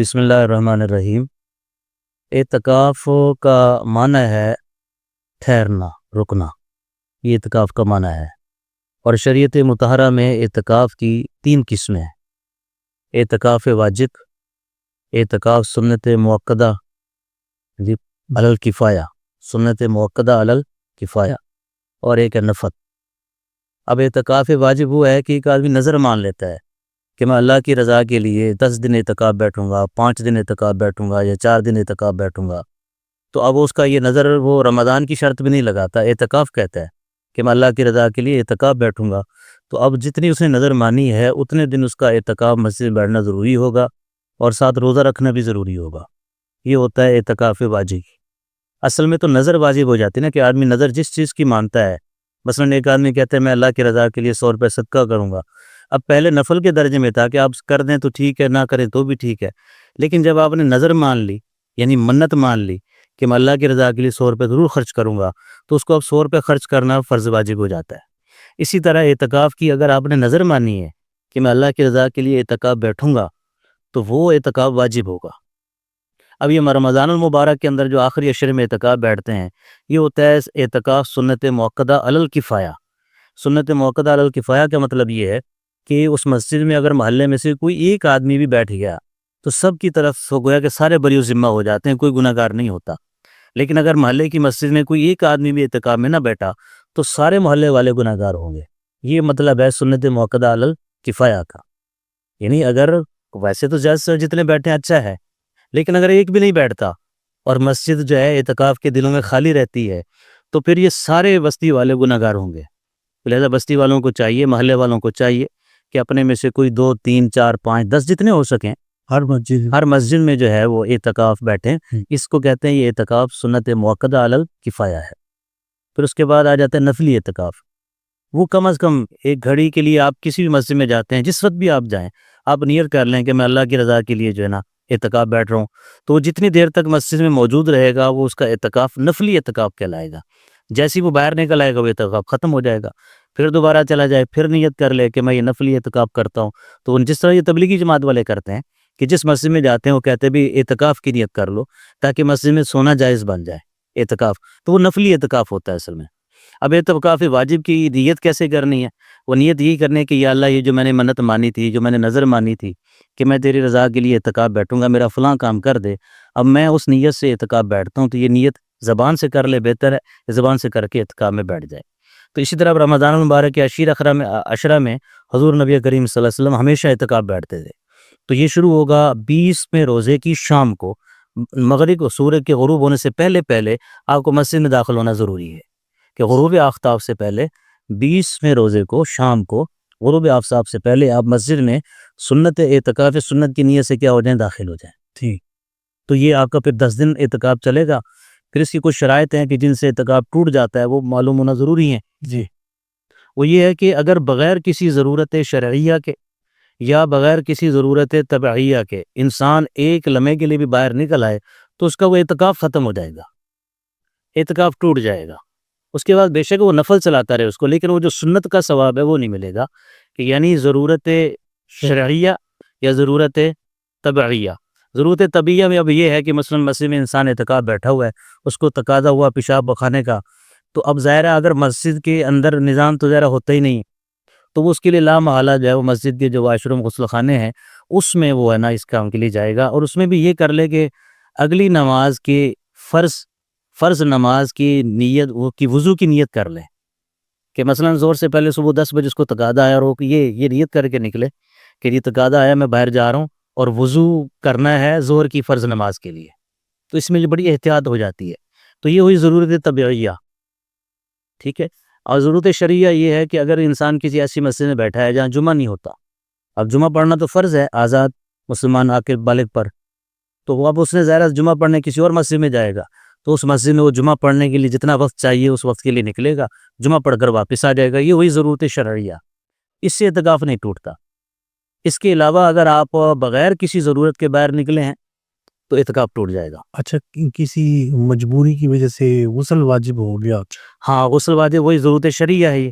بسم اللہ الرحمن الرحیم۔ اعتکاف کا معنی ہے ٹھہرنا، رکنا، یہ اعتکاف کا معنی ہے۔ اور شریعت مطہرہ میں اعتکاف کی 3 قسمیں ہیں: اعتکاف واجب، اعتکاف سنت مؤکدہ علی الکفایہ، سنت مؤکدہ علی الکفایہ، اور ایک ہے نفل۔ اب اعتکاف واجب وہ ہے کہ ایک آدمی نظر مان لیتا ہے کہ میں اللہ کی رضا کے لیے 10 دن اعتکاف بیٹھوں گا، 5 دن اعتکاف بیٹھوں گا، یا 4 دن اعتکاف بیٹھوں گا۔ تو اب اس کا یہ نظر وہ رمضان کی شرط بھی نہیں لگاتا، اعتکاف کہتا ہے کہ میں اللہ کی رضا کے لیے اعتکاف بیٹھوں گا۔ تو اب جتنی اس نے نظر مانی ہے اتنے دن اس کا اعتکاف مسجد میں بیٹھنا ضروری ہوگا، اور ساتھ روزہ رکھنا بھی ضروری ہوگا۔ یہ ہوتا ہے اعتکاف واجب۔ اصل میں تو نظر واجب ہو جاتی ہے نا، کہ آدمی نظر جس چیز کی مانتا ہے۔ مثلا ایک آدمی کہتا ہے میں اللہ کی رضا کے لیے 100 روپے صدقہ کروں گا۔ اب پہلے نفل کے درجے میں تھا کہ آپ کر دیں تو ٹھیک ہے، نہ کریں تو بھی ٹھیک ہے، لیکن جب آپ نے نظر مان لی، یعنی منت مان لی کہ میں اللہ کی رضا کے لیے 100 روپے ضرور خرچ کروں گا، تو اس کو اب 100 روپے خرچ کرنا فرض واجب ہو جاتا ہے۔ اسی طرح اعتکاف کی اگر آپ نے نظر مانی ہے کہ میں اللہ کی رضا کے لیے اعتکاف بیٹھوں گا، تو وہ اعتکاف واجب ہوگا۔ اب یہ رمضان المبارک کے اندر جو آخری عشرے میں اعتکاف بیٹھتے ہیں، یہ ہوتا ہے اعتکاف سنت مؤکدہ علی الکفایہ۔ سنت مؤکدہ علی الکفایہ کا مطلب یہ ہے کہ اس مسجد میں اگر محلے میں سے کوئی ایک آدمی بھی بیٹھ گیا تو سب کی طرف ہو گیا کہ سارے بری ذمہ ہو جاتے ہیں، کوئی گناہ گار نہیں ہوتا۔ لیکن اگر محلے کی مسجد میں کوئی ایک آدمی بھی اعتکاف میں نہ بیٹھا تو سارے محلے والے گناہ گار ہوں گے۔ یہ مطلب ہے سنت مؤکدہ علی الکفایہ کا۔ یعنی اگر ویسے تو زیادہ سے جتنے بیٹھے ہیں اچھا ہے، لیکن اگر ایک بھی نہیں بیٹھتا اور مسجد جو ہے اعتکاف کے دنوں میں خالی رہتی ہے، تو پھر یہ سارے بستی والے گناہ گار ہوں گے۔ لہذا بستی والوں کو چاہیے، محلے والوں کو چاہیے کہ اپنے میں سے کوئی 2 3 4 5 10 جتنے ہو سکیں ہر مسجد میں جو ہے وہ اعتکاف بیٹھیں۔ اس کو کہتے ہیں یہ اعتکاف سنت مؤکدہ علی الکفایہ ہے۔ پھر اس کے بعد آ جاتا ہے نفلی اعتکاف۔ وہ کم از کم ایک گھڑی کے لیے آپ کسی بھی مسجد میں جاتے ہیں، جس وقت بھی آپ جائیں، آپ نیت کر لیں کہ میں اللہ کی رضا کے لیے جو ہے نا اعتکاف بیٹھ رہا ہوں، تو وہ جتنی دیر تک مسجد میں موجود رہے گا وہ اس کا اعتکاف نفلی اعتکاف کہلائے گا۔ جیسے وہ باہر نکل آئے گا وہ اعتکاف ختم ہو جائے گا، پھر دوبارہ چلا جائے، پھر نیت کر لے کہ میں یہ نفلی اعتکاف کرتا ہوں۔ تو جس طرح یہ تبلیغی جماعت والے کرتے ہیں کہ جس مسجد میں جاتے ہیں وہ کہتے ہیں بھی اعتکاف کی نیت کر لو تاکہ مسجد میں سونا جائز بن جائے اعتکاف، تو وہ نفلی اعتکاف ہوتا ہے اصل میں۔ اب اعتکاف واجب کی نیت کیسے کرنی ہے؟ وہ نیت یہی کرنے کہ یا اللہ یہ جو میں نے منت مانی تھی، جو میں نے نظر مانی تھی کہ میں تیری رضا کے لیے اعتکاف بیٹھوں گا، میرا فلاں کام کر دے، اب میں اس نیت سے اعتکاف بیٹھتا ہوں۔ تو یہ نیت زبان سے کر لے، بہتر ہے زبان سے کر کے اعتکاف میں بیٹھ جائے۔ تو اسی طرح رمضان المبارک کے عشرہ میں حضور نبی کریم صلی اللہ علیہ وسلم ہمیشہ اعتکاف بیٹھتے تھے۔ تو یہ شروع ہوگا 20 روزے کی شام کو، مغرب کو سورج کے غروب ہونے سے پہلے آپ کو مسجد میں داخل ہونا ضروری ہے، کہ غروب آفتاب سے پہلے 20 روزے کو شام کو غروب آفتاب سے پہلے آپ مسجد میں سنت اعتکاف سنت کی نیت سے کیا ہو جائیں، داخل ہو جائیں۔ ٹھیک، تو یہ آپ کا پھر 10 دن اعتکاف چلے گا۔ پھر اس کی کچھ شرائط ہیں کہ جن سے اعتکاف ٹوٹ جاتا ہے، وہ معلوم ہونا ضروری ہے۔ جی، وہ یہ ہے کہ اگر بغیر کسی ضرورت شرعیہ کے یا بغیر کسی ضرورت طبعیہ کے انسان ایک لمحے کے لیے بھی باہر نکل آئے تو اس کا وہ اعتکاف ختم ہو جائے گا، اعتکاف ٹوٹ جائے گا۔ اس کے بعد بے شک وہ نفل چلاتا رہے اس کو، لیکن وہ جو سنت کا ثواب ہے وہ نہیں ملے گا، کہ یعنی ضرورت شرعیہ یا ضرورت طبعیہ۔ ضرورت طبعیہ میں اب یہ ہے کہ مثلا مسجد میں انسان اعتکاف بیٹھا ہوا ہے، اس کو تقاضا ہوا پیشاب بخانے کا، تو اب ظاہر ہے اگر مسجد کے اندر نظام تو ظاہر ہوتا ہی نہیں، تو وہ اس کے لیے لا محالہ جو ہے وہ مسجد کے جو واش روم غسل خانے ہیں اس میں وہ ہے نا اس کام کے لیے جائے گا۔ اور اس میں بھی یہ کر لے کہ اگلی نماز کے فرض نماز کی نیت، وہ کی وضو کی نیت کر لیں، کہ مثلا زور سے پہلے صبح 10 بجے اس کو تقاضا آیا، اور یہ نیت کر کے نکلے کہ یہ تقاضا آیا، میں باہر جا رہا ہوں اور وضو کرنا ہے ظہر کی فرض نماز کے لیے۔ تو اس میں بڑی احتیاط ہو جاتی ہے۔ تو یہ ہوئی ضرورت طبعیہ، ٹھیک ہے۔ اور ضرورت شرعیہ یہ ہے کہ اگر انسان کسی ایسی مسجد میں بیٹھا ہے جہاں جمعہ نہیں ہوتا، اب جمعہ پڑھنا تو فرض ہے آزاد مسلمان عاقل بالغ پر، تو اب اس نے ظاہر جمعہ پڑھنے کسی اور مسجد میں جائے گا، تو اس مسجد میں وہ جمعہ پڑھنے کے لیے جتنا وقت چاہیے اس وقت کے لیے نکلے گا، جمعہ پڑھ کر واپس آ جائے گا۔ یہ وہی ضرورت شرعیہ، اس سے اعتکاف نہیں ٹوٹتا۔ اس کے علاوہ اگر آپ بغیر کسی ضرورت کے باہر نکلے ہیں تو اعتکاف ٹوٹ جائے گا۔ اچھا، کسی مجبوری کی وجہ سے غسل واجب ہو گیا؟ ہاں، غسل واجب وہی ضرورت شرعیہ ہے،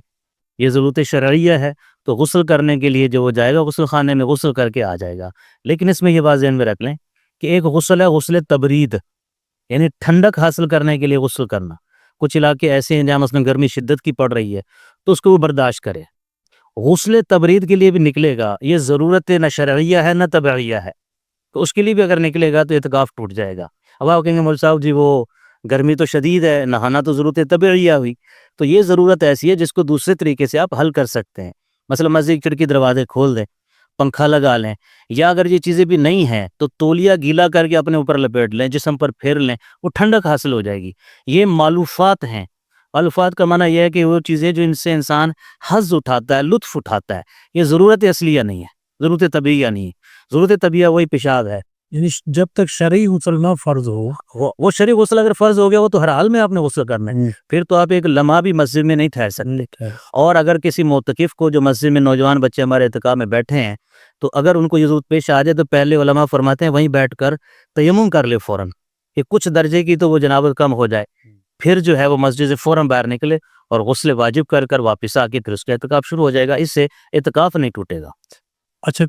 یہ ضرورت شرعیہ ہے۔ تو غسل کرنے کے لیے جو وہ جائے گا غسل خانے میں، غسل کر کے آ جائے گا۔ لیکن اس میں یہ بات ذہن میں رکھ لیں کہ ایک غسل ہے غسل تبرید، یعنی ٹھنڈک حاصل کرنے کے لیے غسل کرنا. کچھ علاقے ایسے ہیں جہاں مثلاً گرمی شدت کی پڑ رہی ہے تو اس کو وہ برداشت کرے. غسل تبرید کے لیے بھی نکلے گا، یہ ضرورت نہ شرعیہ ہے نہ طبعیہ ہے، تو اس کے لیے بھی اگر نکلے گا تو اعتکاف ٹوٹ جائے گا. اب آپ کہیں گے مولوی صاحب جی وہ گرمی تو شدید ہے، نہانا تو ضرورت طبعیہ ہوئی. تو یہ ضرورت ایسی ہے جس کو دوسرے طریقے سے آپ حل کر سکتے ہیں. مثلا مسجد کھڑکی دروازے کھول دیں، پنکھا لگا لیں، یا اگر یہ چیزیں بھی نہیں ہیں تو تولیہ گیلا کر کے اپنے اوپر لپیٹ لیں، جسم پر پھیر لیں، وہ ٹھنڈک حاصل ہو جائے گی. یہ معلوفات ہیں. معلوفات کا معنی یہ ہے کہ وہ چیزیں جو ان سے انسان حظ اٹھاتا ہے، لطف اٹھاتا ہے. یہ ضرورت اصلیہ نہیں ہے، ضرورت طبیعیہ نہیں ہے. ضرورت طبیعیہ وہی پیشاب ہے. یعنی جب تک شرعی غسل نہ فرض ہو، وہ شرعی غسل اگر فرض ہو گیا وہ تو ہر حال میں آپ نے غسل کرنا ہے، پھر تو آپ ایک لمحہ بھی مسجد میں نہیں ٹھہر سکتے. اور اگر کسی معتکف کو، جو مسجد میں نوجوان بچے ہمارے اعتکاف میں بیٹھے ہیں، تو اگر ان کو یہ ضرورت پیش آ جائے تو پہلے علماء فرماتے ہیں وہیں بیٹھ کر تیمم کر لے فوراً، کہ کچھ درجے کی تو وہ جنابت کم ہو جائے، پھر جو ہے وہ مسجد سے فوراً باہر نکلے اور غسل واجب کر کر واپس آ کے پھر اس کا اعتکاف شروع ہو جائے گا. اس سے اعتکاف نہیں ٹوٹے گا. اچھا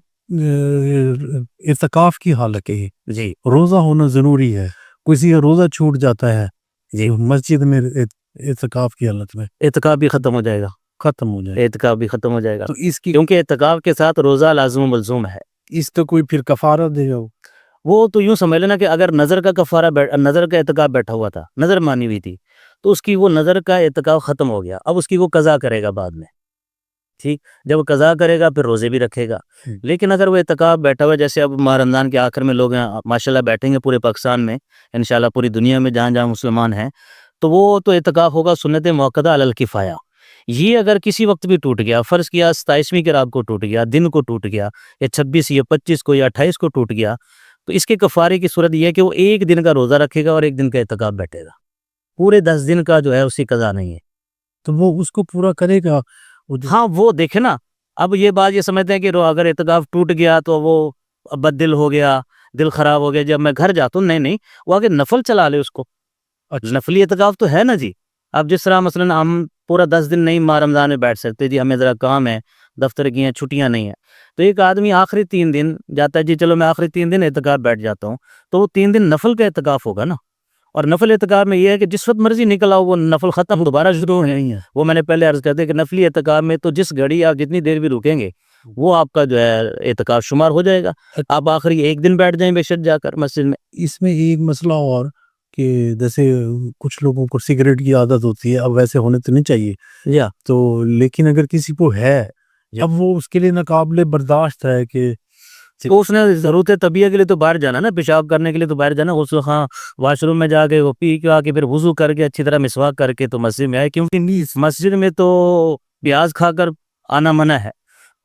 اعتکاف کی حالت ہے، جی روزہ ہونا ضروری ہے، کسی کا روزہ چھوٹ جاتا ہے جی مسجد میں اعتکاف کی حالت میں اعتکاف بھی ختم ہو جائے گا. ختم ہو جائے، اعتکاف بھی ختم ہو جائے گا، تو اس کی کیونکہ اعتکاف کے ساتھ روزہ لازم و ملزوم ہے. اس کا کوئی پھر کفارہ دے گا؟ وہ تو یوں سمجھ لینا کہ اگر نظر کا کفارہ نظر کا اعتکاف بیٹھا ہوا تھا، نظر مانی ہوئی تھی، تو اس کی وہ نظر کا اعتکاف ختم ہو گیا، اب اس کی وہ قضا کرے گا بعد میں. ٹھیک، جب وہ قضا کرے گا پھر روزے بھی رکھے گا. لیکن اگر وہ اعتکاف بیٹھا ہوا ہے، جیسے اب ماہ رمضان کے آخر میں لوگ ہیں ماشاءاللہ بیٹھیں گے پورے پاکستان میں، انشاءاللہ پوری دنیا میں جہاں جہاں مسلمان ہیں، تو وہ تو اعتکاف ہوگا سنت موقدہ علی الکفایہ. یہ اگر کسی وقت بھی ٹوٹ گیا، فرض کیا 27ویں کی رات کو ٹوٹ گیا، دن کو ٹوٹ گیا، یا 26 یا 25 کو یا 28 کو ٹوٹ گیا، تو اس کے کفارے کی صورت یہ ہے کہ وہ ایک دن کا روزہ رکھے گا اور ایک دن کا اعتکاف بیٹھے گا. پورے 10 دن کا جو ہے اس کی قضا نہیں ہے. تو وہ اس کو پورا کرے گا. ہاں وہ دیکھیں نا، اب یہ بات یہ سمجھتے ہیں کہ اگر اعتکاف ٹوٹ گیا تو وہ بد دل ہو گیا، دل خراب ہو گیا، جب میں گھر جاتا ہوں. نہیں، وہ آگے نفل چلا لے اس کو. نفلی اعتکاف تو ہے نا جی. اب جس طرح مثلا ہم پورا 10 دن نہیں ماہ رمضان میں بیٹھ سکتے جی، ہمیں ذرا کام ہے، دفتر کی ہیں، چھٹیاں نہیں ہیں، تو ایک آدمی آخری 3 دن جاتا ہے جی چلو میں آخری 3 دن اعتکاف بیٹھ جاتا ہوں، تو وہ 3 دن نفل کا اعتکاف ہوگا نا. اور نفل اعتکاف میں یہ ہے کہ جس وقت مرضی نکل آؤ، وہ نفل ختم دوبارہ شروع نہیں ہے. وہ میں نے پہلے عرض کرتے کہ نفلی اعتکاف میں تو جس گھڑی آپ جتنی دیر بھی رکیں گے وہ آپ کا جو ہے اعتکاف شمار ہو جائے گا. آپ آخری ایک دن بیٹھ جائیں بے شک جا کر مسجد میں. اس میں ایک مسئلہ اور کہ جیسے کچھ لوگوں کو سگریٹ کی عادت ہوتی ہے، اب ویسے ہونے تو نہیں چاہیے تو، لیکن اگر کسی کو ہے اب وہ اس کے لیے ناقابل برداشت ہے کہ تو اس نے ضرورت طبیعہ کے لیے تو باہر جانا نا، پیشاب کرنے کے لیے تو باہر جانا، غسل خاں واش روم میں جا کے وہ پی کے آ کے پھر وضو کر کے اچھی طرح مسواک کر کے تو مسجد میں آئے. کیونکہ مسجد میں تو پیاز کھا کر آنا منع ہے،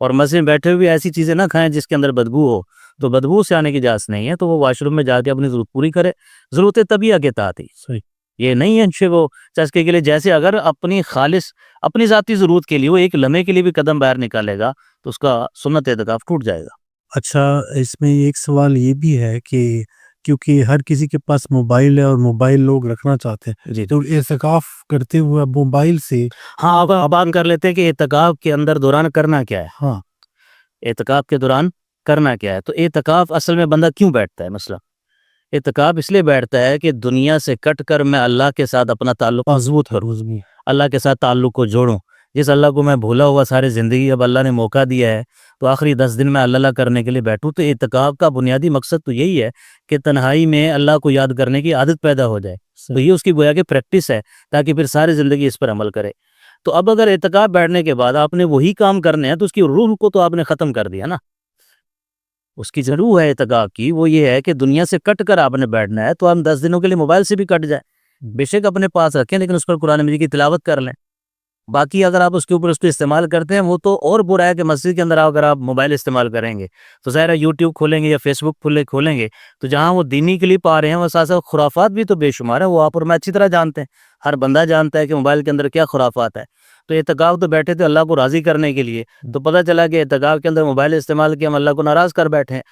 اور مسجد میں بیٹھے ہوئے ایسی چیزیں نہ کھائیں جس کے اندر بدبو ہو، تو بدبو سے آنے کی اجازت نہیں ہے. تو وہ واش روم میں جا کے اپنی ضرورت پوری کرے ضرورت طبیعہ کے تحت ہی. صحیح. یہ نہیں ہے وہ چسکے کے لیے. جیسے اگر اپنی خالص اپنی ذاتی ضرورت کے لیے وہ ایک لمحے کے لیے بھی قدم باہر نکالے گا تو اس کا سنت اعتکاف ٹوٹ جائے گا. اچھا، اس میں ایک سوال یہ بھی ہے کہ کیونکہ ہر کسی کے پاس موبائل ہے اور موبائل لوگ رکھنا چاہتے ہیں جی تو اعتکاف کرتے ہوئے اب موبائل سے ہاں اب بات کر لیتے ہیں کہ اعتکاف کے اندر دوران کرنا کیا ہے. ہاں اعتکاف کے دوران کرنا کیا ہے؟ تو اعتکاف اصل میں بندہ کیوں بیٹھتا ہے؟ مسئلہ اعتکاف اس لیے بیٹھتا ہے کہ دنیا سے کٹ کر میں اللہ کے ساتھ اپنا تعلق مضبوط کروں، اللہ کے ساتھ تعلق کو جوڑوں. جس اللہ کو میں بھولا ہوا ساری زندگی، اب اللہ نے موقع دیا ہے تو آخری 10 دن میں اللہ کرنے کے لیے بیٹھوں. تو اعتکاف کا بنیادی مقصد تو یہی ہے کہ تنہائی میں اللہ کو یاد کرنے کی عادت پیدا ہو جائے. تو یہ اس کی گویا کہ پریکٹس ہے تاکہ پھر ساری زندگی اس پر عمل کرے. تو اب اگر اعتکاف بیٹھنے کے بعد آپ نے وہی کام کرنے ہیں تو اس کی روح کو تو آپ نے ختم کر دیا نا. اس کی جو روح ہے اعتکاف کی وہ یہ ہے کہ دنیا سے کٹ کر آپ نے بیٹھنا ہے. تو ہم 10 دنوں کے لیے موبائل سے بھی کٹ جائیں، بے شک اپنے پاس رکھیں، لیکن اس پر قرآن مجید کی تلاوت کر لیں. باقی اگر آپ اس کے اوپر اس کو استعمال کرتے ہیں وہ تو اور برا ہے کہ مسجد کے اندر اگر آپ موبائل استعمال کریں گے تو ظاہر ہے یوٹیوب کھولیں گے یا فیس بک کھولیں گے تو جہاں وہ دینی کلپ آ رہے ہیں وہ ساتھ ساتھ خرافات بھی تو بے شمار ہیں. وہ آپ اور میں اچھی طرح جانتے ہیں، ہر بندہ جانتا ہے کہ موبائل کے اندر کیا خرافات ہے. تو اعتکاف تو بیٹھے تھے اللہ کو راضی کرنے کے لیے، تو پتہ چلا کہ اعتکاف کے اندر موبائل استعمال کیا ہم اللہ کو ناراض کر بیٹھے ہیں.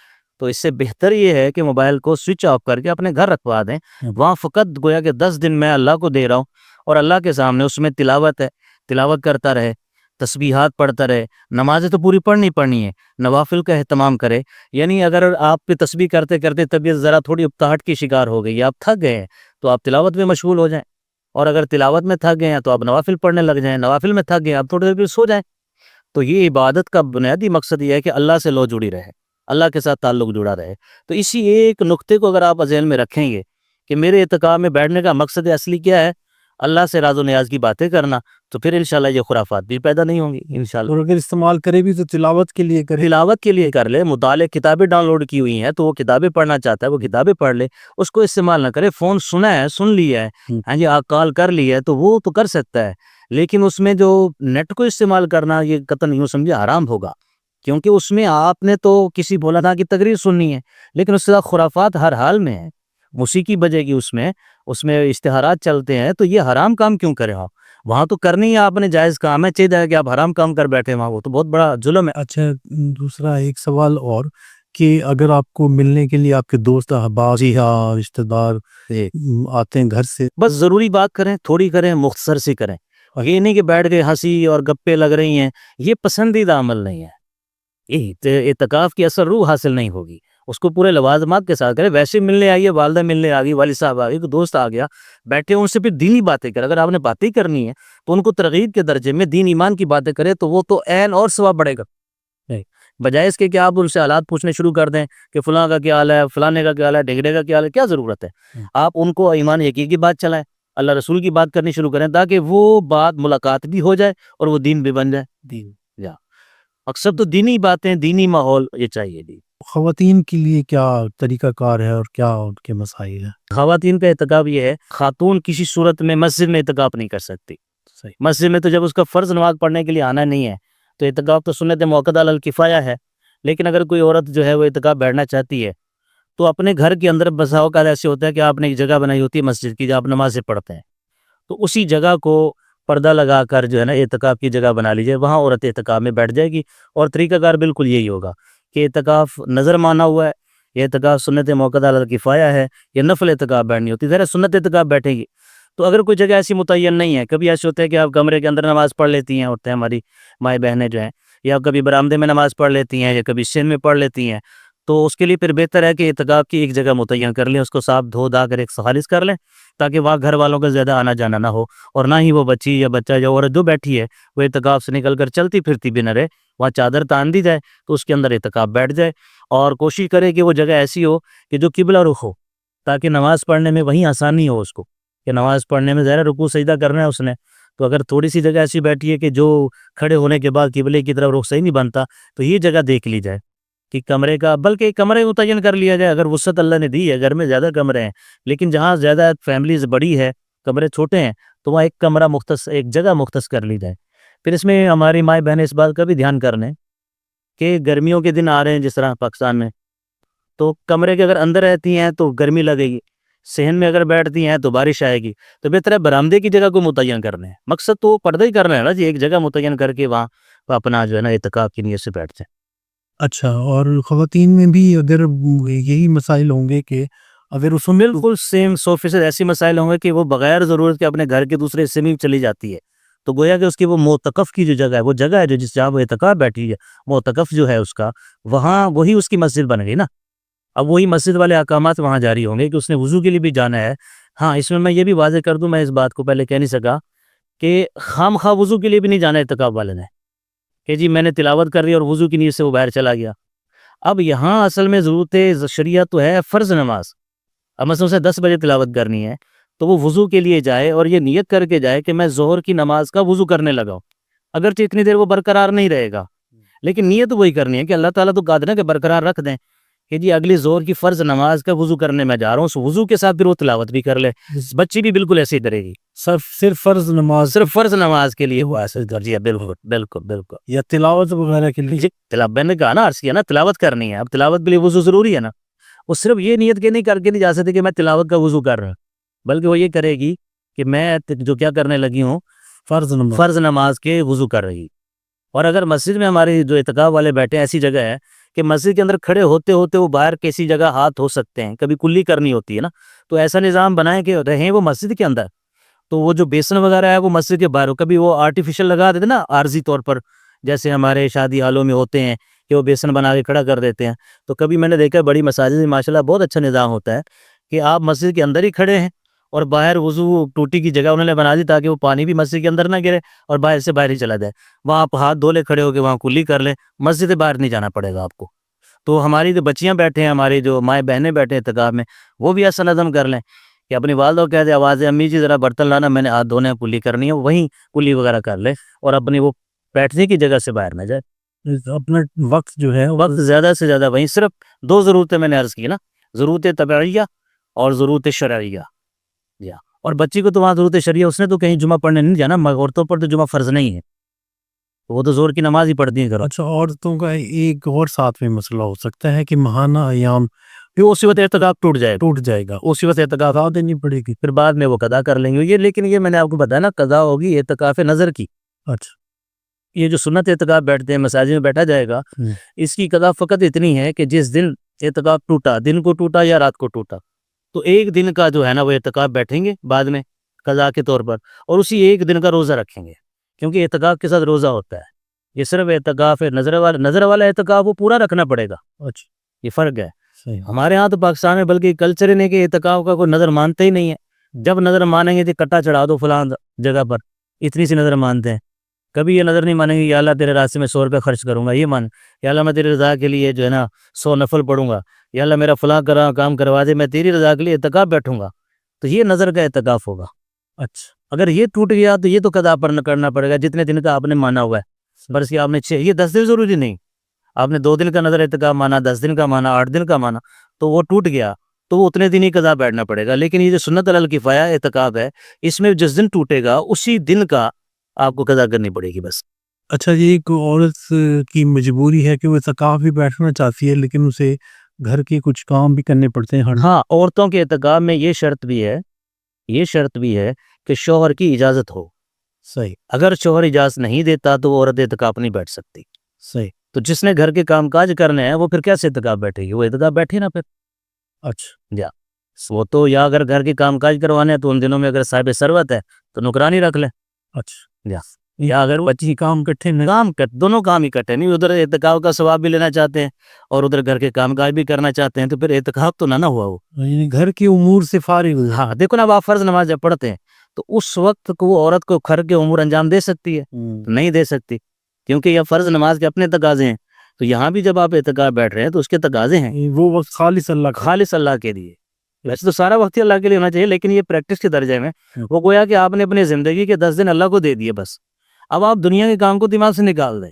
تو اس سے بہتر یہ ہے کہ موبائل کو سوئچ آف کر کے اپنے گھر رکھوا دیں. وہاں فقط گویا کہ 10 دن میں اللہ کو دے رہا ہوں اور اللہ کے سامنے اس میں تلاوت ہے، تلاوت کرتا رہے، تسبیحات پڑھتا رہے. نمازیں تو پوری پڑھنی ہے, نوافل کا اہتمام کرے. یعنی اگر آپ پہ تسبیح کرتے کرتے طبیعت ذرا تھوڑی ابتاہٹ کی شکار ہو گئی, آپ تھک گئے ہیں, تو آپ تلاوت میں مشغول ہو جائیں. اور اگر تلاوت میں تھک گئے ہیں تو آپ نوافل پڑھنے لگ جائیں, نوافل میں تھک گئے آپ تھوڑی دیر پھر سو جائیں. تو یہ عبادت کا بنیادی مقصد یہ ہے کہ اللہ سے لو جڑی رہے, اللہ کے ساتھ تعلق جڑا رہے. تو اسی ایک نقطے کو اگر آپ ذہن میں رکھیں گے کہ میرے اعتکاف میں بیٹھنے کا مقصد اصلی کیا ہے, اللہ سے راز و نیاز کی باتیں کرنا, تو پھر انشاءاللہ یہ خرافات بھی پیدا نہیں ہوں گی انشاءاللہ. اور اگر استعمال کرے بھی تو تلاوت کے لیے کرے. تلاوت کے لیے کر لے, مطالعے کتابیں ڈاؤن لوڈ کی ہوئی ہیں تو وہ کتابیں پڑھنا چاہتا ہے وہ کتابیں پڑھ لے, اس کو استعمال نہ کرے. فون سنا ہے, سن لیا ہے, ہاں جی کال کر لی ہے, تو وہ تو کر سکتا ہے, لیکن اس میں جو نیٹ کو استعمال کرنا یہ قطعاً یوں سمجھے حرام ہوگا, کیونکہ اس میں آپ نے تو کسی بولا تھا کہ تقریر سننی ہے, لیکن اس کے ساتھ خرافات ہر حال میں ہے, موسیقی بجے گی, اس میں اشتہارات چلتے ہیں, تو یہ حرام کام کیوں کرے آپ؟ وہاں تو کرنی ہے آپ نے, جائز کام ہے, چاہیے کہ آپ حرام کام کر بیٹھے وہاں, وہ تو بہت بڑا ظلم ہے. اچھا دوسرا ایک سوال اور, کہ اگر آپ کو ملنے کے لیے آپ کے دوست احباب جی یا رشتہ دار آتے ہیں گھر سے, بس ضروری بات کریں, تھوڑی کریں, مختصر سی کریں. یہ نہیں کہ بیٹھ کے ہنسی اور گپے لگ رہی ہیں, یہ پسندیدہ عمل نہیں ہے. اعتکاف کی اثر روح حاصل نہیں ہوگی. اس کو پورے لوازمات کے ساتھ کرے. ویسے ملنے آئیے, والدہ ملنے آ گئی, والد صاحب آ گئی, دوست آ گیا, بیٹھے ان سے پھر دینی باتیں کرے. اگر آپ نے باتیں کرنی ہے تو ان کو ترغیب کے درجے میں دین ایمان کی باتیں کرے, تو وہ تو عین اور ثواب بڑھے گا, بجائے اس کے کہ آپ ان سے حالات پوچھنے شروع کر دیں کہ فلاں کا کیا حال ہے, فلانے کا کیا حال ہے, ڈھگڑے کا کیا حال ہے. کیا ضرورت ہے؟ آپ ان کو ایمان یقین کی بات چلائیں, اللہ رسول کی بات کرنی شروع کریں, تاکہ وہ بات ملاقات بھی ہو جائے اور وہ دین بھی بن جائے. دین اکثر تو دینی باتیں, دینی ماحول یہ چاہیے. دی خواتین کے لیے کیا طریقہ کار ہے اور کیا ان کے مسائل ہیں؟ خواتین کا اعتکاف یہ ہے, خاتون کسی صورت میں مسجد میں اعتکاف نہیں کر سکتی. مسجد میں تو جب اس کا فرض نماز پڑھنے کے لیے آنا نہیں ہے تو اعتکاف تو سنت موقدہ علی الکفایہ ہے. لیکن اگر کوئی عورت جو ہے وہ اعتکاف بیٹھنا چاہتی ہے تو اپنے گھر کے اندر بسا اوقات ایسے ہوتا ہے کہ آپ نے ایک جگہ بنائی ہوتی ہے مسجد کی جہاں آپ نمازیں پڑھتے ہیں, تو اسی جگہ کو پردہ لگا کر جو ہے نا اعتکاف کی جگہ بنا لیجیے, وہاں عورت اعتکاف میں بیٹھ جائے گی. اور طریقہ کار بالکل یہی ہوگا کہ اعتکاف نظر مانا ہوا ہے, یہ اعتکاف سنت موقدہ علی الکفایہ ہے, یہ نفل اعتکاف بیٹھنی ہوتی ہے. ذرا سنت اعتکاف بیٹھے گی تو اگر کوئی جگہ ایسی متعین نہیں ہے, کبھی ایسے ہوتے ہیں کہ آپ کمرے کے اندر نماز پڑھ لیتی ہیں عورتیں, ہماری مائیں بہنیں جو ہیں, یا کبھی برآمدے میں نماز پڑھ لیتی ہیں, یا کبھی سین میں پڑھ لیتی ہیں, تو اس کے لیے پھر بہتر ہے کہ اعتکاف کی ایک جگہ متعین کر لیں, اس کو صاف دھو دا کر ایک خالص کر لیں, تاکہ وہاں گھر والوں کا زیادہ آنا جانا نہ ہو, اور نہ ہی وہ بچی یا بچہ یا عورت جو بیٹھی ہے وہ اعتکاف سے نکل کر چلتی پھرتی بھی نہ رہے. وہاں چادر تان دی جائے تو اس کے اندر اعتکاف بیٹھ جائے, اور کوشش کرے کہ وہ جگہ ایسی ہو کہ جو قبلہ رخ ہو, تاکہ نماز پڑھنے میں وہیں آسانی ہو اس کو, کہ نماز پڑھنے میں ظاہر رکوع سجدہ کرنا ہے اس نے, تو اگر تھوڑی سی جگہ ایسی بیٹھی ہے کہ جو کھڑے ہونے کے بعد قبلے کی طرف رخ صحیح نہیں بنتا, تو یہ جگہ دیکھ لی جائے کہ کمرے کا, بلکہ کمرے متعین کر لیا جائے. اگر وسعت اللہ نے دی ہے, گھر میں زیادہ کمرے ہیں, لیکن جہاں زیادہ فیملیز بڑی ہے, کمرے چھوٹے ہیں, تو وہاں ایک کمرہ مختص, ایک جگہ مختص کر لی جائے. پھر اس میں ہماری مائیں بہنیں اس بات کا بھی دھیان کر لیں کہ گرمیوں کے دن آ رہے ہیں جس طرح پاکستان میں, تو کمرے کے اگر اندر رہتی ہیں تو گرمی لگے گی, صحن میں اگر بیٹھتی ہیں تو بارش آئے گی, تو بہتر ہے برآمدے کی جگہ کو متعین کرنے ہیں. مقصد تو پردہ ہی کرنا ہے نا جی, ایک جگہ متعین کر کے وہاں اپنا جو ہے نا اعتکاف کی نیت سے بیٹھ جائیں. اچھا, اور خواتین میں بھی اگر یہی مسائل ہوں گے کہ اگر اس میں بالکل سیم 100% ایسی مسائل ہوں گے کہ وہ بغیر ضرورت کے اپنے گھر کے دوسرے حصے میں چلی جاتی ہے, تو گویا کہ اس کی وہ معتکف کی جو جگہ ہے, وہ جگہ ہے جو جہاں وہ اعتکاف بیٹھی ہے, معتکف جو ہے اس کا, وہاں وہی اس کی مسجد بن گئی نا. اب وہی مسجد والے احکامات وہاں جاری ہوں گے کہ اس نے وضو کے لیے بھی جانا ہے. ہاں, اس میں یہ بھی واضح کر دوں, میں اس بات کو پہلے کہہ نہیں سکا کہ خام خواہ وضو کے لیے بھی نہیں جانا اعتکاف والے نے, کہ جی میں نے تلاوت کر رہی اور وضو کی نیت سے وہ باہر چلا گیا. اب یہاں اصل میں ضرورت شریعت تو ہے فرض نماز. اب مثلا اسے 10 بجے تلاوت کرنی ہے تو وہ وضو کے لیے جائے اور یہ نیت کر کے جائے کہ میں ظہر کی نماز کا وضو کرنے لگا ہوں. اگرچہ اتنی دیر وہ برقرار نہیں رہے گا, لیکن نیت وہی کرنی ہے کہ اللہ تعالیٰ تو قادر ہے کہ برقرار رکھ دیں, کہ جی اگلی ظہر کی فرض نماز کا وضو کرنے میں جا رہا ہوں, اس وضو کے ساتھ پھر وہ تلاوت بھی کر لے. بچی بھی بالکل ایسے ہی کرے گی, صرف فرض نماز کے لیے وہ ایسے کر جی. بالکل بالکل بالکل, یا تلاوت وغیرہ کے لیے میں نے کہا نا عرض کیا نا, تلاوت کرنی ہے. اب تلاوت کے لیے وضو ضروری ہے نا, وہ صرف یہ نیت کے نہیں کر کے نہیں جا سکتے کہ میں تلاوت کا وضو کر رہا ہوں, بلکہ وہ یہ کرے گی کہ میں جو کیا کرنے لگی ہوں, فرض نماز کے وضو کر رہی. اور اگر مسجد میں ہمارے جو اعتکاف والے بیٹھے ایسی جگہ ہے کہ مسجد کے اندر کھڑے ہوتے ہوتے وہ باہر کسی جگہ ہاتھ ہو سکتے ہیں, کبھی کلی کرنی ہوتی ہے نا, تو ایسا نظام بنائیں کہ رہیں وہ مسجد کے اندر, تو وہ جو بیسن وغیرہ ہے وہ مسجد کے باہر کبھی وہ آرٹیفیشل لگا دیتے نا عارضی طور پر، جیسے ہمارے شادی حالوں میں ہوتے ہیں کہ وہ بیسن بنا کے کھڑا کر دیتے ہیں. تو کبھی میں نے دیکھا بڑی مساجد میں ماشاءاللہ بہت اچھا نظام ہوتا ہے کہ آپ مسجد کے اندر ہی کھڑے ہیں اور باہر وضو ٹوٹی کی جگہ انہوں نے بنا دی تاکہ وہ پانی بھی مسجد کے اندر نہ گرے اور باہر سے باہر ہی چلا جائے. وہاں آپ ہاتھ دھو لے کھڑے ہو کے وہاں کلی کر لیں، مسجد سے باہر نہیں جانا پڑے گا آپ کو. تو ہماری جو بچیاں بیٹھے ہیں، ہماری جو مائیں بہنیں بیٹھے ہیں اعتکاف میں، وہ بھی ایسا نظم کر لیں کہ اپنی والدہ کو کہہ دے آواز امی جی ذرا برتن لانا، میں نے ہاتھ دھونے ہیں، کلی کرنی ہے، وہیں کلی وغیرہ کر لے اور اپنی وہ بیٹھنے کی جگہ سے باہر نہ جائے. اپنا وقت جو ہے وقت زیادہ سے زیادہ وہیں، صرف دو ضرورتیں میں نے عرض کی نا، ضرورت طبعیہ اور ضرورت شرعیہ. اور بچی کو تو وہاں ضرورت شرعیہ، اس نے تو کہیں جمعہ پڑھنے نہیں جانا، عورتوں پر تو جمعہ فرض نہیں ہے، وہ تو زور کی نماز ہی پڑھتی ہیں گھروں. اچھا، عورتوں کا ایک اور ساتھ میں مسئلہ ہو سکتا ہے کہ ماہانہ ایام پھر اسی وقت اعتکاف ٹوٹ جائے گا، اسی وقت اعتکاف دینی پڑے گی، پھر بعد میں وہ قضا کر لیں گے. یہ لیکن یہ میں نے آپ کو بتایا نا، قضا ہوگی اعتکاف نظر کی. اچھا، یہ جو سنت اعتکاف بیٹھتے ہیں مساجد میں بیٹھا جائے گا، اس کی قضا فقط اتنی ہے کہ جس دن اعتکاف ٹوٹا، دن کو ٹوٹا یا رات کو ٹوٹا، تو ایک دن کا جو ہے نا وہ اعتکاف بیٹھیں گے بعد میں قضا کے طور پر، اور اسی ایک دن کا روزہ رکھیں گے، کیونکہ اعتکاف کے ساتھ روزہ ہوتا ہے. یہ صرف اعتکاف ہے نظر والا اعتکاف وہ پورا رکھنا پڑے گا. اچھا، یہ فرق ہے. ہمارے ہاں تو پاکستان میں بلکہ کلچر ہی نہیں کہ اعتکاف کا کوئی نظر مانتے ہی نہیں ہے. جب نظر مانیں گے تو کٹا چڑھا دو فلاں جگہ پر، اتنی سی نظر مانتے ہیں. کبھی یہ نظر نہیں مانیں گے یا اللہ تیرے راستے میں 100 روپے خرچ کروں گا، یہ مان، یا اللہ میں تیری رضا کے لیے جو ہے نا 100 نفل پڑھوں گا، یا اللہ میرا فلاں کام کروا دے، میں تیری رضا کے لیے اعتکاف بیٹھوں گا. تو یہ نظر کا اعتکاف ہوگا. اچھا، اگر یہ ٹوٹ گیا تو یہ تو قضا پر کرنا پڑے گا جتنے دن کا آپ نے مانا ہوا ہے. برس آپ نے 6، یہ 10 دن ضروری نہیں، آپ نے 2 دن کا نظر اعتکاف مانا، 10 دن کا مانا، 8 دن کا مانا، تو وہ ٹوٹ گیا تو وہ اتنے دن ہی قضا بیٹھنا پڑے گا. لیکن یہ جو سنت علی الکفایہ اعتکاف ہے، اس میں جس دن ٹوٹے گا اسی دن کا آپ کو قضا کرنی پڑے گی بس. اچھا، یہ ایک عورت کی مجبوری ہے کہ وہ اعتکاف بھی بیٹھنا چاہتی ہے لیکن اسے گھر کے کچھ کام بھی کرنے پڑتے ہیں. ہاں، عورتوں کے اعتکاف میں یہ شرط بھی ہے کہ شوہر کی اجازت ہو. صحیح. اگر شوہر اجازت نہیں دیتا تو وہ عورت اعتکاف نہیں بیٹھ سکتی. صحیح. تو جس نے گھر کے کام کاج کرنے ہیں وہ پھر کیسے اعتکاف بیٹھے گی؟ وہ اعتکاف بیٹھے نا پھر. اچھا، وہ تو یا اگر گھر کے کام کاج کروانے ہیں تو ان دنوں میں اگر صاحب ثروت ہے تو نوکرانی رکھ لیں. اچھا، یا اگر بچی کام دونوں کام اکٹھے نہیں، ادھر اعتکاف کا ثواب بھی لینا چاہتے ہیں اور ادھر گھر کے کام کاج بھی کرنا چاہتے ہیں، تو پھر اعتکاف تو نہ ہوا وہ. یعنی گھر کے امور سے فارغ ہو. ہاں، دیکھو نا، آپ فرض نماز جب پڑھتے ہیں تو اس وقت کو وہ عورت کو گھر کے امور انجام دے سکتی ہے؟ نہیں دے سکتی، کیونکہ یہ فرض نماز کے اپنے تقاضے ہیں. تو یہاں بھی جب آپ اعتکاف بیٹھ رہے ہیں تو اس کے تقاضے ہیں، وہ وقت خالص اللہ کے لیے. ویسے تو سارا وقت ہی اللہ کے لیے ہونا چاہیے، لیکن یہ پریکٹس کے درجے میں وہ گویا کہ آپ نے اپنی زندگی کے 10 دن اللہ کو دے دیے بس. اب آپ دنیا کے کام کو دماغ سے نکال دیں،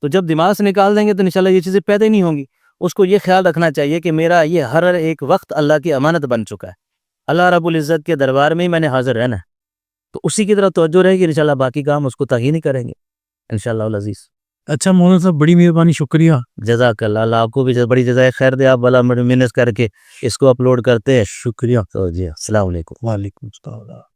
تو جب دماغ سے نکال دیں گے تو انشاءاللہ یہ چیزیں پیدا ہی نہیں ہوں گی. اس کو یہ خیال رکھنا چاہیے کہ میرا یہ ہر ایک وقت اللہ کی امانت بن چکا ہے، اللہ رب العزت کے دربار میں ہی میں نے حاضر رہنا ہے. تو اسی کی طرف توجہ رہے گی، انشاءاللہ باقی کام اس کو تعین کریں گے انشاءاللہ العزیز. اچھا مولانا صاحب، بڑی مہربانی، شکریہ. جزاک اللہ، اللہ آپ کو بھی بڑی جزائے خیر دے، آپ بلا محنت کر کے اس کو اپلوڈ کرتے ہیں. شکریہ. تو جی السلام علیکم. وعلیکم السلام.